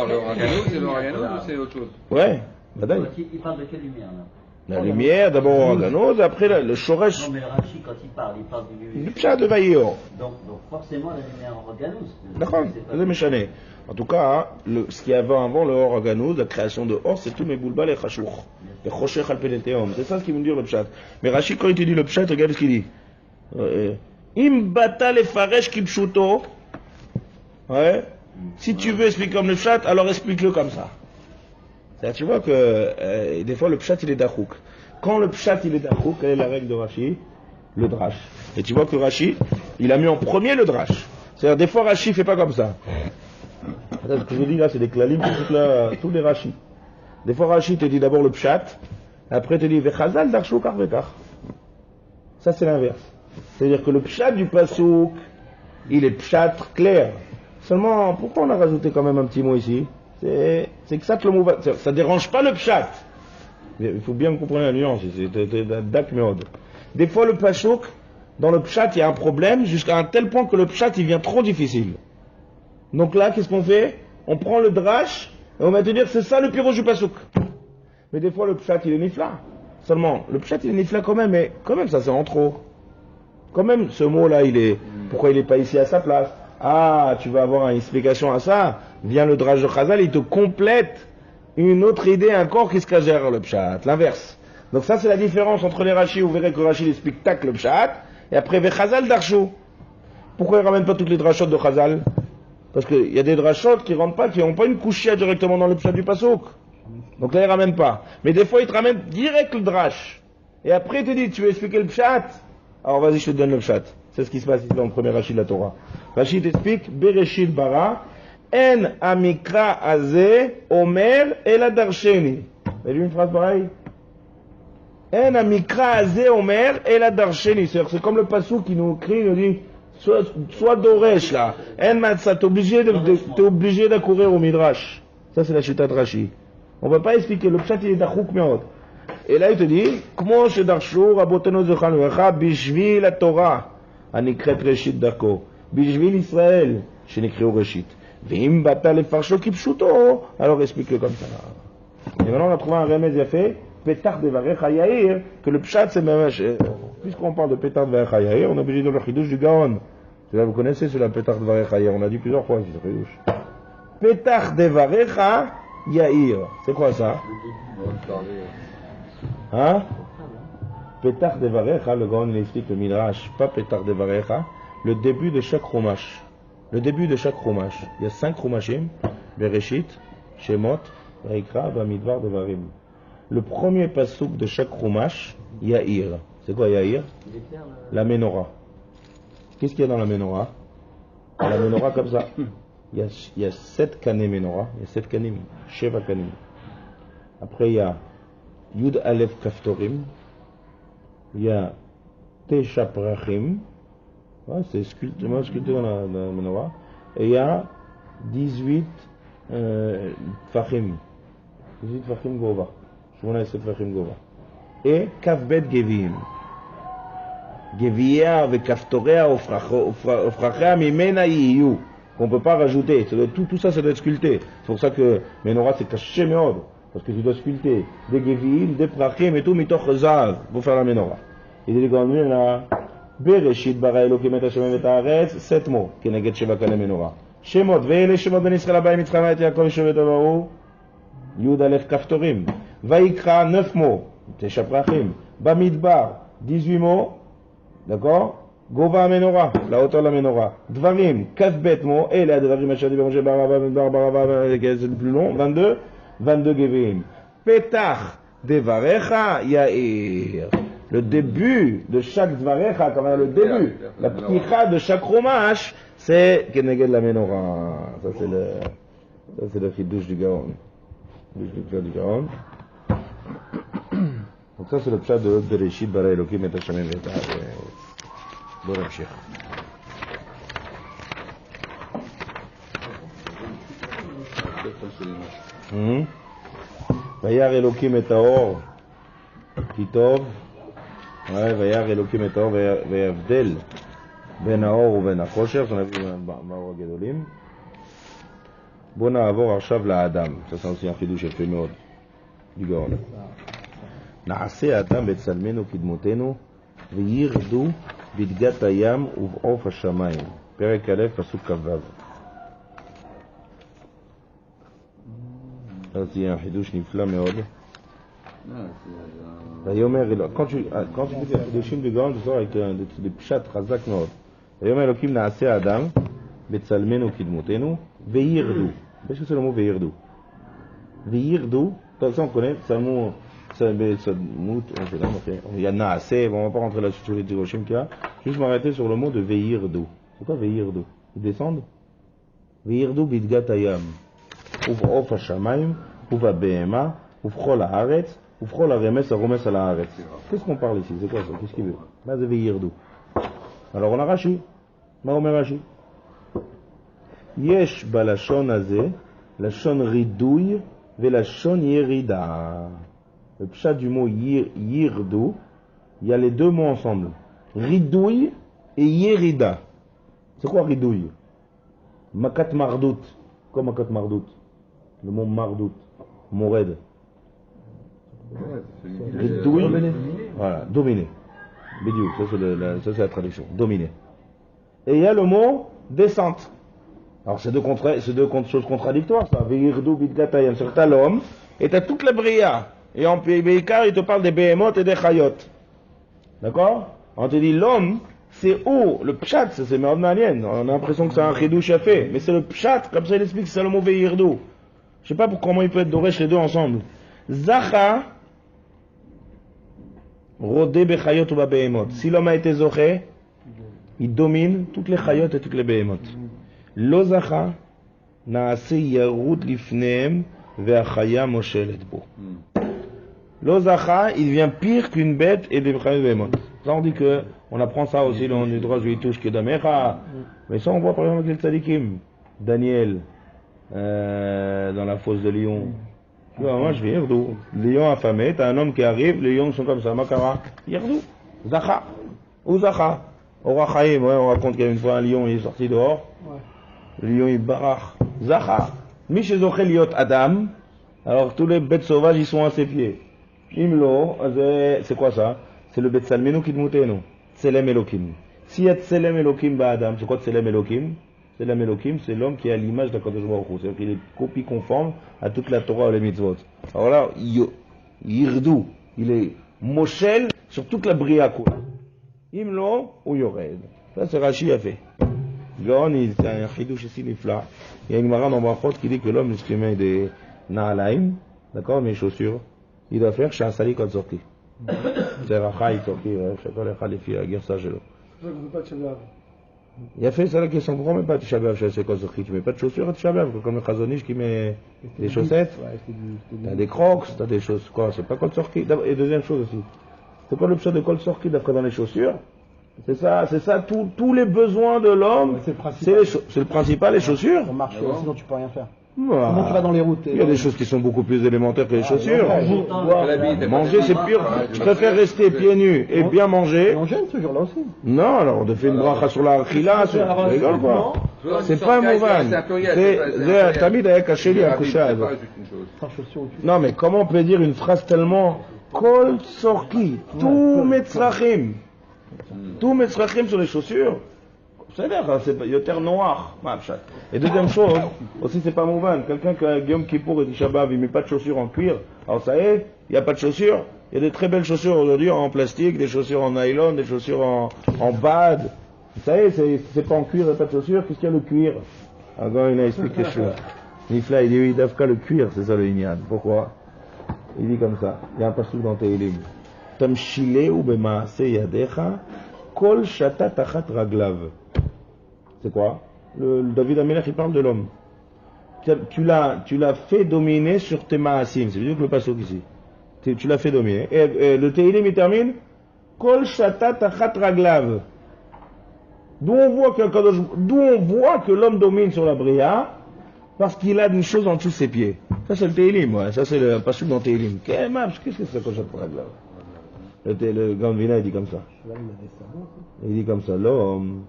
C'est l'organo ou c'est autre chose? Ouais, badaï. Il parle de quelle lumière là? La lumière, d'abord organos, après le shoresh. Non, mais Rashi, quand il parle Le pshat de Vaïor. Donc forcément la lumière organos. D'accord, c'est méchané. En tout cas, ce qu'il y avait avant le Or Organos, la création de Or, c'est tous mes boulbas, les chachour. Les choshech al peneteum. C'est ça ce qu'il veut dire le pshat. Mais Rashi, quand il te dit le pshat, regarde ce qu'il dit. Im bata le faresh kipshuto. Ouais. Si tu veux expliquer comme le pshat, alors explique-le comme ça. C'est-à-dire, tu vois que des fois le pshat il est dachouk. Quand le pshat il est dachouk, quelle est la règle de Rashi? Le drash. Et tu vois que Rashi, il a mis en premier le drash. C'est-à-dire, des fois Rashi fait pas comme ça. Ce que je dis là, c'est des klalim pour tous les Rashi. Des fois Rashi te dit d'abord le pshat, après te dit vechazal darshu kar vekar. Ça c'est l'inverse. C'est-à-dire que le pshat du pasouk, il est pshat clair. Seulement, pourquoi on a rajouté quand même un petit mot ici? C'est que ça que le mot ça dérange pas le pshat. Il faut bien comprendre la nuance, c'est dak meod. Des fois le pasouk, dans le pshat il y a un problème jusqu'à un tel point que le pshat il devient trop difficile. Donc là, qu'est-ce qu'on fait? On prend le drash et on va te dire c'est ça le piroge du pasouk. Mais des fois le pshat il est nifla. Seulement, le pshat il est nifla quand même, mais quand même ça c'est en trop. Quand même ce mot là pourquoi il n'est pas ici à sa place? Ah, tu vas avoir une explication à ça. Vient le drash de Chazal, il te complète une autre idée encore qui se cache derrière le pshat. L'inverse. Donc ça c'est la différence entre les Rashi. Vous verrez que Rashi il explique tac le pshat et après Chazal darshu. Pourquoi il ne ramène pas toutes les drashot de Chazal? Parce qu'il y a des drashot qui rentrent pas, qui n'ont pas une couchia directement dans le pshat du pasouk. Donc là, ils ne ramènent pas. Mais des fois, ils te ramènent direct le drash. Et après, il te dit, tu veux expliquer le pshat? Alors vas-y, je te donne le pshat. C'est ce qui se passe ici dans le premier Rashi de la Torah. Rashi t'explique, Bereshit bara, en amikra aze, omer, ela darsheni. Vous avez vu une phrase pareille? En amikra aze, omer, ela darsheni. C'est comme le pasouk qui nous crie, il nous dit, Sois d'Oresh là. T'es obligé d'accourir au Midrash. Ça c'est la chita de Rashi. On ne va pas expliquer. Le pshat il est d'achouk meod. Et là il te dit, Kmo shedarshu rabotenu zechanuecha bishvil la Torah. Anikret reshit dako. Bishvil Israël. Shenikriu reshit. Vim bata le farsho kipshuto. Alors explique-le comme ça. Et maintenant on a trouvé un remède fait. Pétard de Varecha Yair, que le pshat c'est même. Puisqu'on parle de Pétard de Varecha Yair, on est obligé de le chidouche du Gaon. Vous connaissez, c'est la Pétard de Varecha Yair, on a dit plusieurs fois, c'est le chidouche. Pétard de Varecha Yair. C'est quoi ça? Hein? Pétard de Varecha, le Gaon il explique le Midrash, pas Pétard de Varecha, le début de chaque Chumash. Le début de chaque Chumash. Il y a 5 Chumashim, Bereshit, Shemot, Vayikra, Bamidbar, Devarim. Le premier pasouk de chaque Chumash, Yair. C'est quoi Yair? La menorah. Qu'est-ce qu'il y a dans la menorah? La menorah comme ça. il y a 7 kanem menorah, il y a 7 kanim, Sheva kanim. Après, il y a Yud Aleph Kaftorim, il y a Tesha Prachim, ouais, c'est sculpté dans la menorah, et il y a 18 Tfachim, 18 Tfachim Gova, 18 Tfachim Gova, et Kavbet Gevim. Gevia ve Kaftorea Ofrachea Mimena Yiyu, qu'on ne peut pas rajouter. Tout ça, ça doit être sculpté. C'est pour ça que menorah c'est caché meod, parce que tu dois sculpter des Gevim, des Prachim et tout, mitoch zav, pour faire la menorah. Il est comme là, Bereshit bara Elokim et Hashem et Haaretz, 7 mots, Keneged Sheva Kanem menorah. Shemot, ve'ele Shemot ben Israël abay Mitzrayim et Yaakov Shevet Avahu, Yud Aleph Kaftorim. Vaikra, 9 mots, Tesha Prachim. Bamidbar, 18 mots, d'accord? Gova menorah, la hauteur de la menorah. Dvarim, 4 bêtes mots, et là, Dvarim, Hachadi, Berangé, Baraba, c'est le plus long, 22 Gevim. Petach, Devarecha, Yair. Le début de chaque Dvarecha, quand même le début, la pticha de chaque romash, c'est Keneged la menorah. Ça, c'est le chidouche du Gaon. Du Gaon. Donc ça, c'est le pshat de Bereshit, bara Elokim et Hashem et Haaretz. Bon, Ramchir. Vayar Elokim et Haor, Kitov. Ouais, Vayar Elokim et Haor, Vayavdel, Ben Haor ou Ben Achosher, on a vu Maor Gedolim. Bon, Na'avor Arshav la Adam. Ça, c'est aussi un chidouche yafé מאוד. Du Gaon. נעשה אדם בצלמנו כדמותנו וירדו בדגת הים ובעוף השמיים. פרק א' פסוק כ"ו. אז יהיה חידוש נפלא מאוד. ויאמר, quand tu fais des חידושים du Gaon, tu sors avec des pshat חזק מאוד. ויאמר אלוקים נעשה אדם בצלמנו כדמותנו וירדו. Qu'est-ce que c'est le mot וירדו? וירדו, de toute façon on connaît, c'est un mot. Il y en a assez, bon, on ne va pas rentrer là-dessus sur les Tiroshim qu'il y a. Juste m'arrêter sur le mot de Veirdo. C'est quoi Veirdo? Ils descendent? Veirdo bidgat ayam. Ouvre of hashamayim, ouvre behema, ouvre chol haaretz, ouvre chol haremes aromes al haaretz. Qu'est-ce qu'on parle ici? C'est quoi ça? Qu'est-ce qu'il veut? Là, c'est Veirdo. Alors on a Rashi. Mahomet Rashi. Yesh balashon azeh, lashon ridouy, velashon yerida. Le pshat du mot yirdu, il y a les deux mots ensemble. Ridouille et yerida. C'est quoi ridouille? Makat mardout. Quoi makat mardout? Le mot mardout. Mored. Ridouille. Voilà, dominer. Bidiou, ça c'est la traduction. Dominer. Et il y a le mot descente. Alors c'est deux choses contradictoires ça. Yirdu bidgatayam. C'est que t'as l'homme et t'as toute la bria. Et en Béikar, il te parle des behemoth et des chayot. D'accord? On te dit l'homme, c'est où? Le pshat, c'est merde malien. On a l'impression que c'est un chidouche à fait. Mais c'est le pshat, comme ça il explique, c'est le mot veirdu. Je sais pas comment il peut être doresh les deux ensemble. Zacha, rodé bechayot ou behemoth. Si l'homme a été zoché, il domine toutes les chayot et toutes les behemoth. Lo zacha, naase yarut lifneem ve'achaya moshelet bo. L'ozacha, il devient pire qu'une bête et des behemoth. Ça on dit que, on apprend ça aussi dans les droits juifs que d'Amecha. Mais ça on voit par exemple avec les tzadikim. Daniel, dans la fosse de lion. Tu vois, moi je vais Yerdou. Lion affamé, t'as un homme qui arrive, les lions sont comme ça, Makara. Yerdou. Zacha. Ou Zacha. Orachaim, ouais, on raconte qu'il y a une fois un lion, il est sorti dehors. Le lion il barach. Zacha. Mishezoché liot Adam. Alors tous les bêtes sauvages ils sont à ses pieds. Imlo, c'est quoi ça? C'est le Betsalmenu Kidmutenu. Tselem Elokim. S'il y a Tselem Elokim ba Adam, c'est quoi Tselem Elokim? Tselem Elokim, c'est l'homme qui est à l'image de la Kadosh Baruch Hu. C'est-à-dire qu'il est copie conforme à toute la Torah et les mitzvot. Alors là, Yirdu, il est Moshel sur toute la Bria quoi. Imlo ou Yored. Ça c'est Rashi a fait. Gaon, c'est un chidouche ici nifla. Il y a une Gemara dans Brachot qui dit que l'homme, lorsqu'il met des Naalaim, d'accord, mes chaussures, il doit faire Shasali Kod Sorti. C'est Racha, il sorti, chacun les Khalifi, la guerre ça, je l'ai. C'est pour ça qu'on ne peut pas tchavar. Il a fait ça la question. Pourquoi on met pas Tisha B'Av chez Kol Sorki? Tu mets pas de chaussures à Tisha B'Av, comme le Chazonish qui met des chaussettes. T'as des crocs, t'as des choses. Quoi? C'est pas Kol Sorki. Et deuxième chose aussi. C'est quoi le pshat de Kol Sorki d'après dans les chaussures? C'est ça, tous les besoins de l'homme. C'est le principal, les chaussures. Ça marche, sinon tu peux rien faire. Voilà. Comment tu vas dans les routes? Il y a des choses qui sont beaucoup plus élémentaires que les chaussures. Manger, c'est pur. Je préfère rester pieds nus et bien manger. Et on gêne ce jour-là aussi. Non, alors on te fait une bracha sur la khila, tu rigoles quoi. C'est pas un mouvan. C'est Tamid avec Hacheli à Kouchad. Non, mais comment on peut dire une phrase tellement Kol Sorki, tout Metzrachim. Tout Metzrachim sur les chaussures. C'est yoter noir. Et deuxième chose, aussi c'est pas mouvan. Quelqu'un qui a Yom Kippour et Tisha B'Av, il met pas de chaussures en cuir. Alors ça y est, il n'y a pas de chaussures. Il y a des très belles chaussures aujourd'hui en plastique, des chaussures en nylon, des chaussures en bad. Ça y est, c'est pas en cuir, il n'y a pas de chaussures. Qu'est-ce qu'il y a le cuir? Alors il a expliqué quelque chose. Nifla, il dit oui, Dafka le cuir, c'est ça le Inyan. Pourquoi? Il dit comme ça. Il y a un passage dans Tehilim. Tamshile ou bemaase yadecha kol shata tachat raglav. C'est quoi? Le David Amelech, il parle de l'homme. Tu l'as fait dominer sur tes maasim. C'est mieux que le passage ici. Tu l'as fait dominer. Et le Tehilim, il termine Kol shata tachat raglav. D'où on voit que l'homme domine sur la Bria, parce qu'il a une chose en dessous de ses pieds. Ça, c'est le Tehilim, ouais. Ça, c'est le passage dans Tehilim. Qu'est-ce que c'est Kol shata raglav? Le Gandvina, il dit comme ça. Il dit comme ça, l'homme,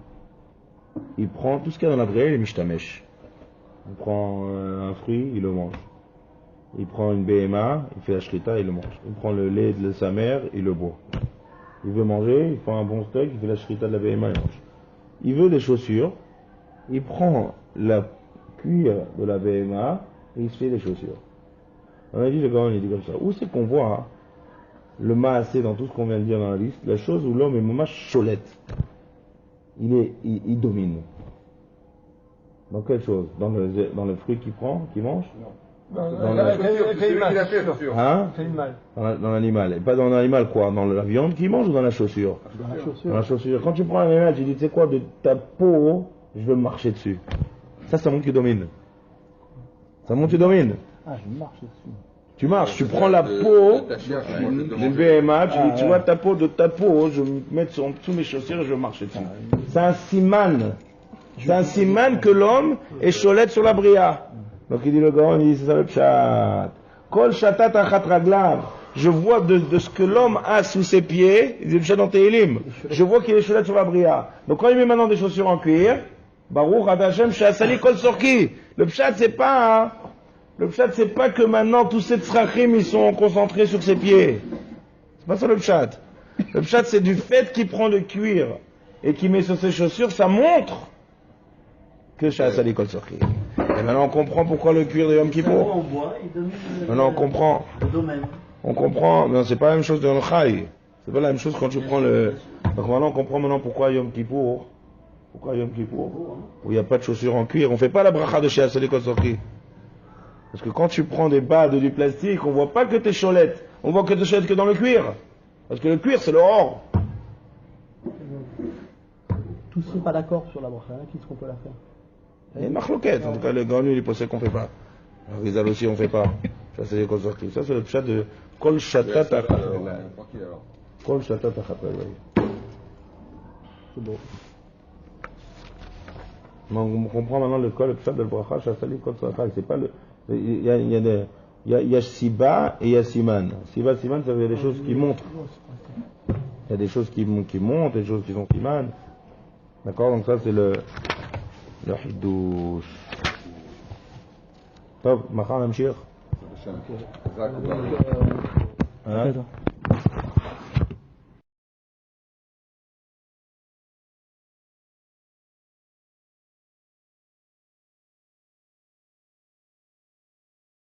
il prend tout ce qu'il y a dans la Bria, il est mishtamesh. Il prend un fruit, il le mange. Il prend une BMA, il fait la shrita, il le mange. Il prend le lait de sa mère, il le boit. Il veut manger, il prend un bon steak, il fait la shrita de la BMA, il mange. Il veut des chaussures, il prend la cuir de la BMA et il se fait des chaussures. On a dit, le gars, il dit comme ça. Où c'est qu'on voit le maasé dans tout ce qu'on vient de dire dans la liste, la chose où l'homme est mamash cholette. Il domine. Dans quelle chose? Dans le fruit qu'il prend, qu'il mange? Non. Dans l'animal. Et pas dans l'animal quoi? Dans la viande qu'il mange ou dans la chaussure? Dans la chaussure. Quand tu prends un animal, tu dis, tu sais quoi, de ta peau, je veux marcher dessus. Ça montre que tu domines. Ça montre que tu domines. Ah, je marche dessus. Tu marches, tu prends la peau d'une BMA, tu dis, tu vois ta peau, je vais me mettre sur dessous mes chaussures et je vais marcher dessus. C'est un siman. C'est un siman que l'homme est cholette sur la Bria. Donc il dit le gars, il dit, c'est ça le pshat. Kol shatat achat raglav. Je vois de ce que l'homme a sous ses pieds, il dit le pshat dans Tehilim. Je vois qu'il est cholette sur la Bria. Donc quand il met maintenant des chaussures en cuir, Baruch Adashem Shasali Kol Sorki. Le pshat c'est pas, le pshat c'est pas que maintenant tous ces tzrachim ils sont concentrés sur ses pieds. C'est pas ça le pshat. Le pshat c'est du fait qu'il prend le cuir et qu'il met sur ses chaussures, ça montre que Shasali Kol Sorki. Et maintenant on comprend pourquoi le cuir de Yom Kippour. Maintenant on comprend. On comprend, mais c'est pas la même chose de l'Chai. C'est pas la même chose quand tu prends le. Donc maintenant on comprend pourquoi Yom Kippour. Pourquoi Yom Kippour? Où il n'y a pas de chaussures en cuir. On fait pas la bracha de Shasali Kol Sorki. Parce que quand tu prends des bas de du plastique, on voit pas que t'es cholette. On voit que t'es cholette que dans le cuir. Parce que le cuir c'est le or. Tous ne sont pas d'accord sur la bracha, qui est-ce qu'on peut la faire? Il y a une marloquette. En tout cas, le grand lui, il possède qu'on fait pas. Alors, Rizal aussi, on fait pas. Ça, c'est le pshat de Kol Shatat Achat. Kol Shatat Achat. C'est beau. On comprend maintenant le pshat de l'bracha, Shasali Kol Shatat. C'est pas le. Il y a Siba et il y a Siman. Siba, Siman, ça veut dire des choses qui montrent. Il y a des choses qui montent, des choses qui sont Siman. D'accord? Donc ça, c'est le Hiddush. طب مقام مشيخ